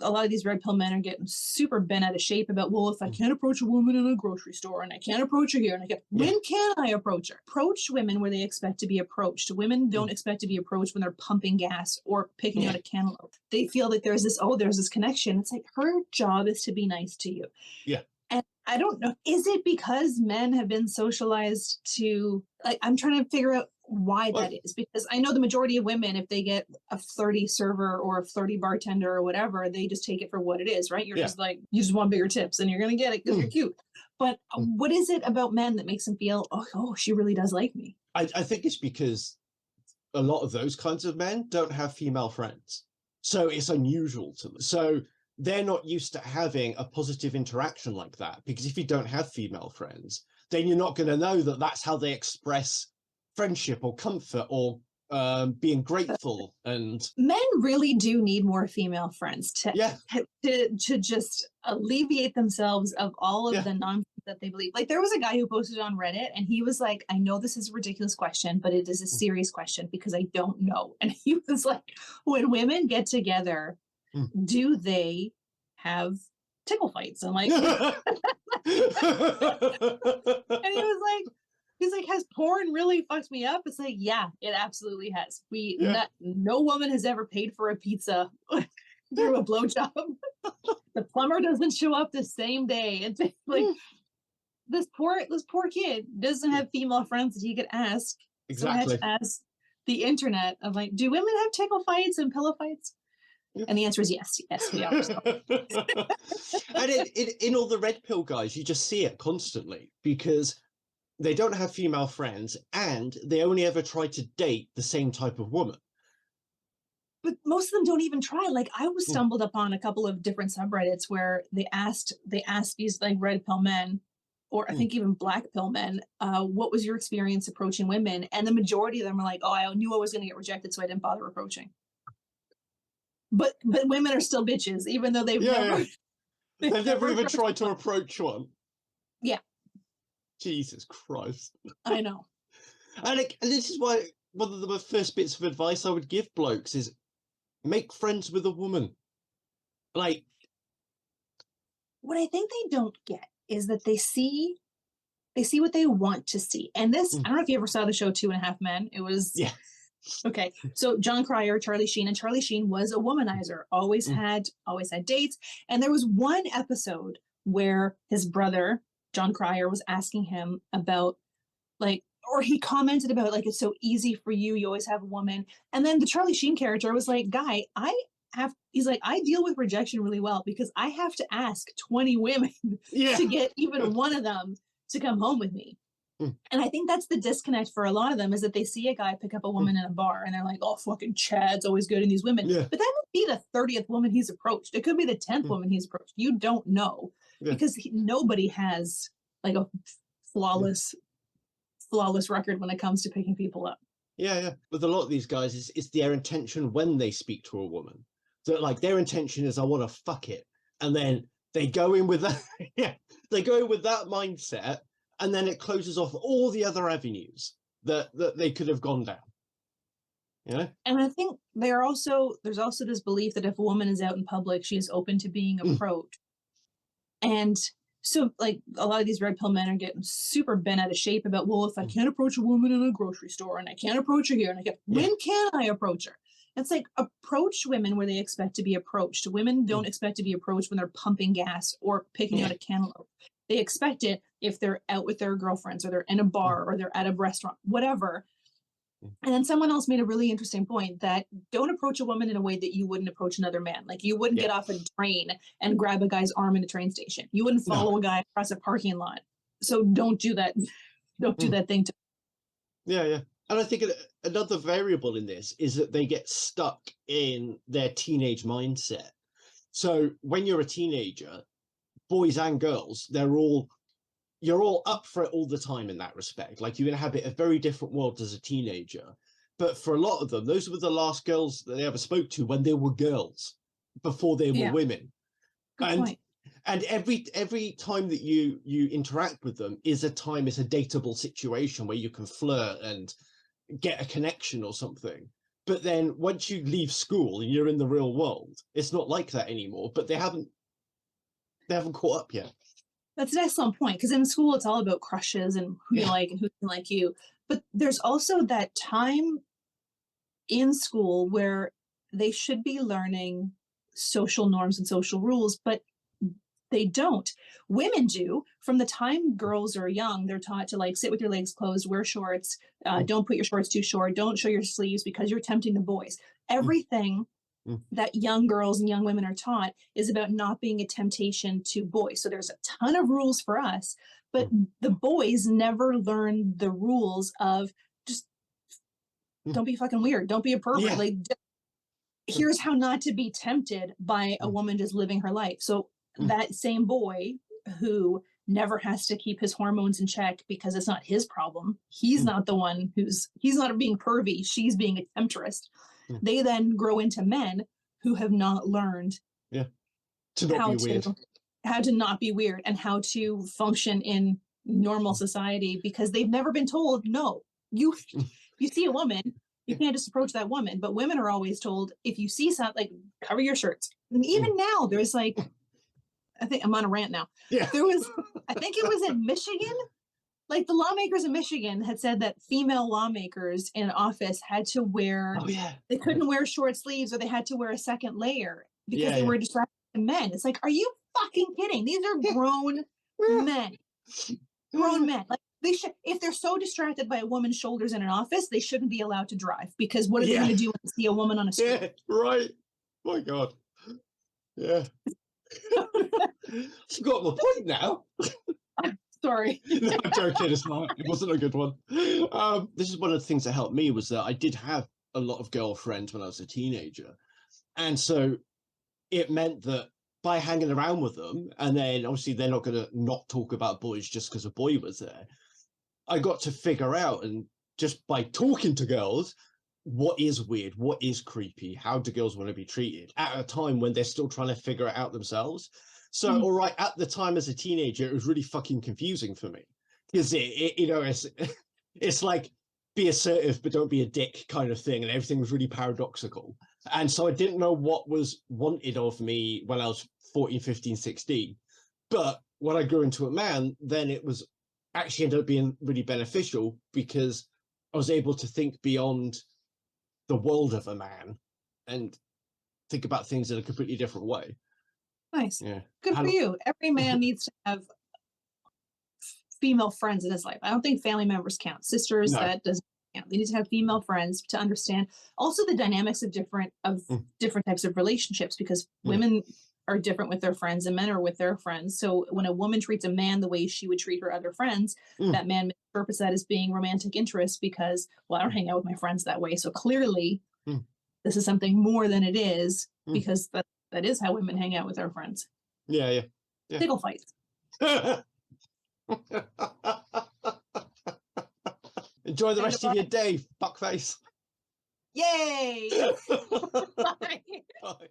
a lot of these red pill men are getting super bent out of shape about, well, if I can't approach a woman in a grocery store and I can't approach her here, and when can I approach her? Approach women where they expect to be approached. Women don't expect to be approached when they're pumping gas or picking out a cantaloupe. They feel that there's this connection. It's like her job is to be nice to you. Yeah. And I don't know, is it because men have been socialized to, like, I'm trying to figure out why that is, because I know the majority of women, if they get a flirty server or a flirty bartender or whatever, they just take it for what it is, right? You're just like, you just want bigger tips and you're going to get it because you're cute. But what is it about men that makes them feel, oh, she really does like me? I think it's because a lot of those kinds of men don't have female friends. So it's unusual to them. So they're not used to having a positive interaction like that, because if you don't have female friends, then you're not going to know that that's how they express friendship or comfort or being grateful. And men really do need more female friends to just alleviate themselves of all of the nonsense that they believe. Like, there was a guy who posted on Reddit and he was like, I know this is a ridiculous question, but it is a serious question because I don't know. And he was like, when women get together, do they have tickle fights? And like, and he's like, has porn really fucked me up? It's like, yeah, it absolutely has. No woman has ever paid for a pizza through a blowjob. The plumber doesn't show up the same day. It's like, this poor kid doesn't have female friends that he could ask. Exactly. So I had to ask the internet of like, do women have tickle fights and pillow fights? And the answer is yes, we are. And in all the red pill guys, you just see it constantly because they don't have female friends and they only ever try to date the same type of woman. But most of them don't even try. Like, I was stumbled upon a couple of different subreddits where they asked these like red pill men, or I think even black pill men, what was your experience approaching women? And the majority of them were like, oh, I knew I was going to get rejected, so I didn't bother approaching. But women are still bitches, even though they've never even tried to approach one. Yeah. Jesus Christ. I know. And this is why one of the first bits of advice I would give blokes is make friends with a woman. Like, what I think they don't get is that they see what they want to see. And this, I don't know if you ever saw the show 2.5 Men. It was okay. So John Cryer, Charlie Sheen, and Charlie Sheen was a womanizer, always had dates. And there was one episode where his brother, John Cryer, was asking him about, like, or he commented about, like, it's so easy for you. You always have a woman. And then the Charlie Sheen character was like, guy, he's like, I deal with rejection really well because I have to ask 20 women to get even one of them to come home with me. And I think that's the disconnect for a lot of them, is that they see a guy pick up a woman in a bar and they're like, oh, fucking Chad's always good in these women. But that would be the 30th woman he's approached. It could be the 10th woman he's approached. You don't know because nobody has like a flawless record when it comes to picking people up. Yeah. With a lot of these guys, it's their intention when they speak to a woman. So like their intention is, I want to fuck it. And then they go in with that. They go in with that mindset. And then it closes off all the other avenues that they could have gone down. Yeah. And I think there's also this belief that if a woman is out in public, she is open to being approached. And so, like, a lot of these red pill men are getting super bent out of shape about, well, if I can't approach a woman in a grocery store and I can't approach her here, and when can I approach her? It's like, approach women where they expect to be approached. Women don't expect to be approached when they're pumping gas or picking out a cantaloupe. They expect it if they're out with their girlfriends or they're in a bar or they're at a restaurant, whatever. And then someone else made a really interesting point that don't approach a woman in a way that you wouldn't approach another man. Like, you wouldn't get off a train and grab a guy's arm in a train station. You wouldn't follow a guy across a parking lot. So don't do that. Don't do that thing to. Yeah. And I think another variable in this is that they get stuck in their teenage mindset. So when you're a teenager, boys and girls, you're all up for it all the time in that respect. Like, you inhabit a very different world as a teenager. But for a lot of them, those were the last girls that they ever spoke to when they were girls, before they were women. Good point. And every time that you interact with them is a dateable situation where you can flirt and get a connection or something. But then once you leave school and you're in the real world, it's not like that anymore. But they haven't caught up yet. That's an excellent point, because in school it's all about crushes and who you like and who can like you. But there's also that time in school where they should be learning social norms and social rules, but they don't. Women do. From the time girls are young, they're taught to like sit with your legs closed, wear shorts, don't put your shorts too short, don't show your sleeves because you're tempting the boys. Everything that young girls and young women are taught is about not being a temptation to boys. So there's a ton of rules for us, but the boys never learn the rules of just don't be fucking weird, don't be a pervert. Like, here's how not to be tempted by a woman just living her life. So that same boy who never has to keep his hormones in check because it's not his problem. He's not the one he's not being pervy. She's being a temptress. They then grow into men who have not learned how to not be weird and how to function in normal society, because they've never been told, no, you see a woman, you can't just approach that woman. But women are always told, if you see something, like, cover your shirts. And even now there's like, I think I'm on a rant now. There was, I think it was in Michigan, like the lawmakers in Michigan had said that female lawmakers in office had to wear, they couldn't wear short sleeves, or they had to wear a second layer because they were distracted by men. It's like, are you fucking kidding? These are grown men. Grown men. Like, they should, if they're so distracted by a woman's shoulders in an office, they shouldn't be allowed to drive, because what are they going to do when they see a woman on a street? Yeah, right. My God. Yeah. Forgot the point now. Sorry. No, I'm joking. It's not. It wasn't a good one. This is one of the things that helped me, was that I did have a lot of girlfriends when I was a teenager. And so it meant that by hanging around with them, and then obviously they're not going to not talk about boys just because a boy was there, I got to figure out, and just by talking to girls, what is weird, what is creepy, how do girls want to be treated at a time when they're still trying to figure it out themselves. So, all right, at the time as a teenager, it was really fucking confusing for me, because it's like, be assertive but don't be a dick kind of thing, and everything was really paradoxical. And so I didn't know what was wanted of me when I was 14, 15, 16. But when I grew into a man, then it was actually ended up being really beneficial, because I was able to think beyond the world of a man and think about things in a completely different way. Nice. Good for you. Every man needs to have female friends in his life. I don't think family members count. Sisters, that doesn't count. They need to have female friends to understand also the dynamics of different types of relationships, because women are different with their friends and men are with their friends. So when a woman treats a man the way she would treat her other friends, that man interprets that as being romantic interest, because, well, I don't hang out with my friends that way. So clearly this is something more than it is, because that is how women hang out with their friends. Yeah. Tickle fights. Enjoy the rest of your day, fuckface. Yay! Bye. Bye.